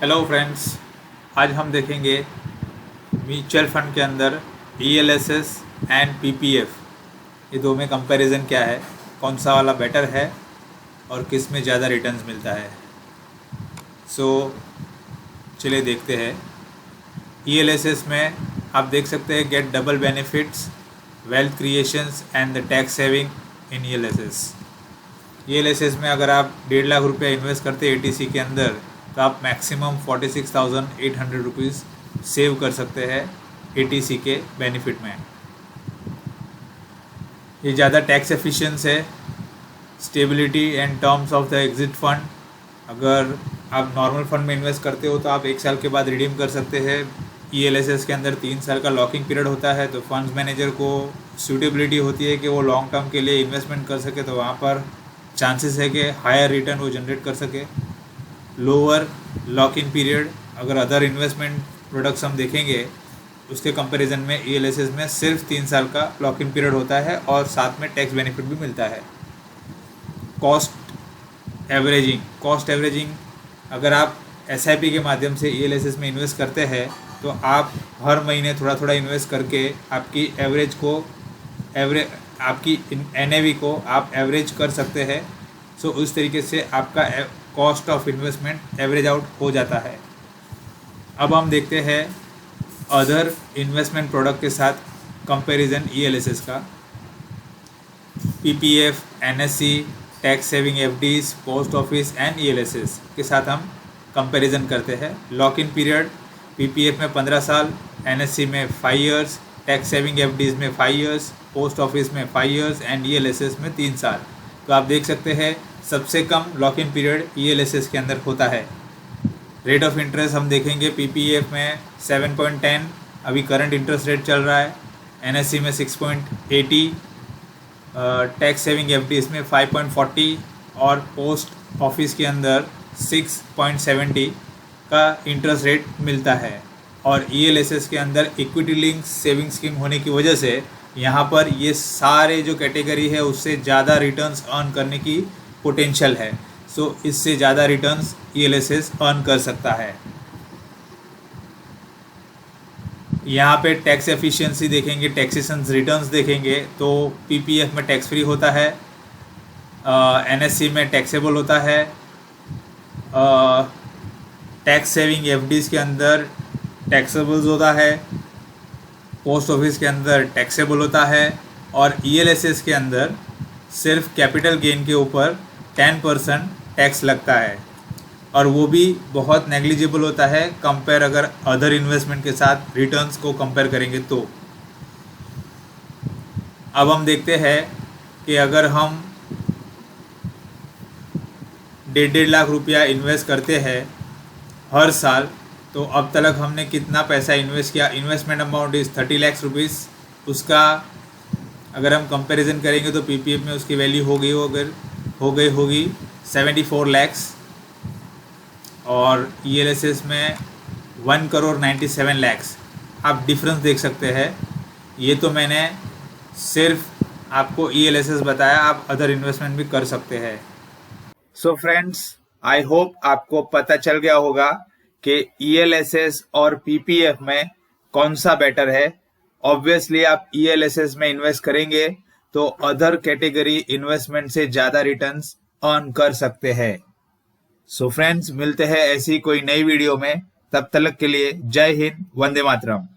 Hello friends, आज हम देखेंगे म्यूचुअल फंड के अंदर ईएलएसएस एंड पीपीएफ, ये दो में कंपैरिजन क्या है, कौन सा वाला बेटर है और किस में ज़्यादा रिटर्न्स मिलता है। चलिए देखते हैं। ईएलएसएस में आप देख सकते हैं get double benefits, wealth creations and the tax saving in ELSS में अगर आप 1.5 लाख रुपया इन्वेस्ट करते हैं एटीसी के अंदर, तो आप मैक्सिमम 46,800 रुपीज़ सेव कर सकते हैं एटीसी के बेनिफिट में। ये ज़्यादा टैक्स एफिशिएंस है। Stability and terms of the exit fund, अगर आप नॉर्मल फंड में इन्वेस्ट करते हो तो आप 1 साल के बाद रिडीम कर सकते हैं। ईएलएसएस के अंदर 3 साल का लॉकिंग पीरियड होता है, तो फंड्स मैनेजर को सूटेबिलिटी होती है कि वो लॉन्ग टर्म के लिए इन्वेस्टमेंट कर सके, तो वहाँ पर चांसेस है कि हायर रिटर्न वो जनरेट कर सके। लोअर लॉक इन पीरियड, अगर अदर इन्वेस्टमेंट प्रोडक्ट्स हम देखेंगे उसके कंपैरिजन में ईएलएसएस में सिर्फ 3 साल का लॉक इन पीरियड होता है और साथ में टैक्स बेनिफिट भी मिलता है। कॉस्ट एवरेजिंग, अगर आप एसआईपी के माध्यम से ईएलएसएस में इन्वेस्ट करते हैं तो आप हर महीने थोड़ा थोड़ा इन्वेस्ट करके आपकी आपकी एनएवी को आप एवरेज कर सकते हैं। उस तरीके से आपका cost of investment average out हो जाता है। अब हम देखते हैं अदर इन्वेस्टमेंट प्रोडक्ट के साथ कंपैरिजन ईएलएसएस का। PPF, NSC, tax saving FDs, post office and ELSS के साथ हम कंपैरिजन करते हैं। लॉक इन पीरियड पीपीएफ में 15 साल, एनएससी में 5 इयर्स, टैक्स सेविंग एफडीज में 5 इयर्स, पोस्ट ऑफिस में 5 इयर्स एंड ईएलएसएस में 3 साल। तो आप देख सकते हैं सबसे कम लॉक इन पीरियड ईएलएसएस के अंदर होता है। रेट ऑफ इंटरेस्ट हम देखेंगे, पीपीएफ में 7.10 अभी करंट इंटरेस्ट रेट चल रहा है, एनएससी में 6.80, टैक्स सेविंग एफडीज में 5.40 और पोस्ट ऑफिस के अंदर 6.70 का इंटरेस्ट रेट मिलता है। और ईएलएसएस के अंदर इक्विटी लिंक सेविंग स्कीम होने की वजह से यहाँ पर ये सारे जो कैटेगरी है उससे ज़्यादा रिटर्न्स अर्न करने की पोटेंशियल है। इससे ज़्यादा रिटर्न्स ईएलएसएस अर्न कर सकता है। यहाँ पे टैक्स एफिशिएंसी देखेंगे, टैक्सेशन रिटर्न्स देखेंगे तो पीपीएफ में टैक्स फ्री होता है, एनएससी में टैक्सेबल होता है, टैक्स सेविंग एफडीज के अंदर टैक्सेबल होता है, पोस्ट ऑफिस के अंदर टैक्सेबल होता है और ईएलएसएस के अंदर सिर्फ कैपिटल गेन के ऊपर 10% टैक्स लगता है और वो भी बहुत नेग्लिजिबल होता है कंपेयर अगर अदर इन्वेस्टमेंट के साथ रिटर्न्स को कंपेयर करेंगे तो। अब हम देखते हैं कि अगर हम 1.5 लाख रुपया इन्वेस्ट करते हैं हर साल, तो अब तक हमने कितना पैसा इन्वेस्ट किया। Investment amount is 30 lakh rupees. उसका अगर हम कंपैरिजन करेंगे तो पीपीएफ में उसकी वैल्यू होगी 74 लाख और ईएलएसएस में 1,97 लाख। आप डिफरेंस देख सकते हैं। ये तो मैंने सिर्फ आपको ईएलएसएस बताया, आप अदर इन्वेस्टमेंट भी कर सकते हैं। फ्रेंड्स, आई होप आपको पता चल गया होगा कि ईएलएसएस और पीपीएफ में कौन सा बेटर है। ऑब्वियसली आप ईएलएसएस में इन्वेस्ट करेंगे तो अदर कैटेगरी इन्वेस्टमेंट से ज़्यादा रिटर्न्स अर्न कर सकते हैं। फ्रेंड्स, मिलते हैं ऐसी कोई नई वीडियो में। तब तक के लिए जय हिंद, वंदे मातरम।